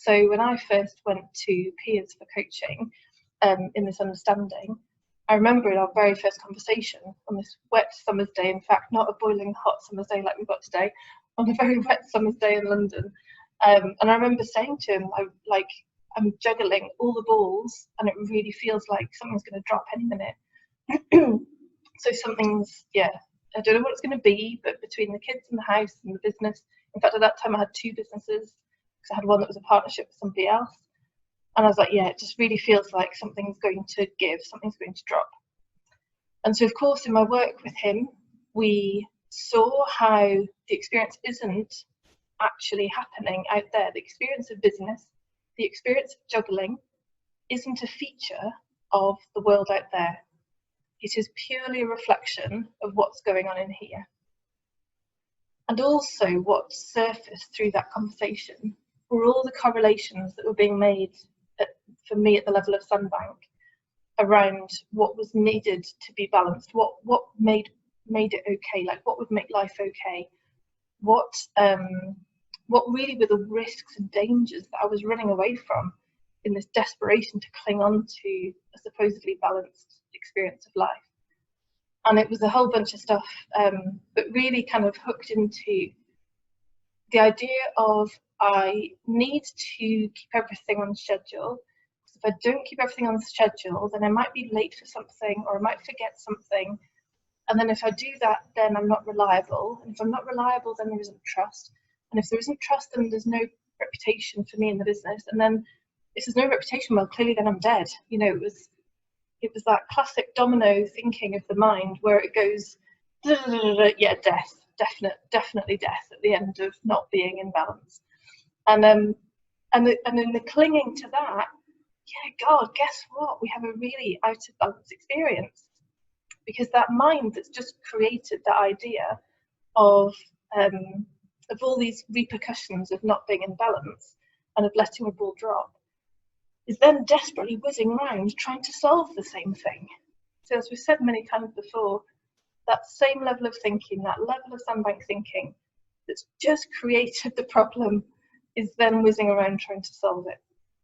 So when I first went to peers for coaching in this understanding, I remember in our very first conversation on this wet summer's day, in fact, not a boiling hot summer's day like we've got today, on a very wet summer's day in London. And I remember saying to him, I'm juggling all the balls and it really feels like something's going to drop any minute. So something's, I don't know what it's going to be, but between the kids in the house and the business, in fact, at that time I had 2 businesses, because I had one that was a partnership with somebody else. And I was like, it just really feels like something's going to give, something's going to drop. And so, of course, in my work with him, we saw how the experience isn't actually happening out there. The experience of business, the experience of juggling isn't a feature of the world out there. It is purely a reflection of what's going on in here. And also what surfaced through that conversation were all the correlations that were being made for me at the level of Sunbank around what was needed to be balanced, what made it okay, like what would make life okay, what really were the risks and dangers that I was running away from in this desperation to cling on to a supposedly balanced experience of life. And it was a whole bunch of stuff, but really kind of hooked into the idea of I need to keep everything on schedule. If I don't keep everything on schedule, then I might be late for something or I might forget something. And then if I do that, then I'm not reliable. And if I'm not reliable, then there isn't trust. And if there isn't trust, then there's no reputation for me in the business. And then if there's no reputation, well, clearly then I'm dead. You know, it was that classic domino thinking of the mind where it goes, death, definitely death at the end of not being in balance. And in the clinging to that, God, guess what? We have a really out of balance experience, because that mind that's just created that idea of all these repercussions of not being in balance and of letting a ball drop is then desperately whizzing around trying to solve the same thing. So as we've said many times before, that same level of thinking, that level of Sunbank thinking that's just created the problem is then whizzing around trying to solve it.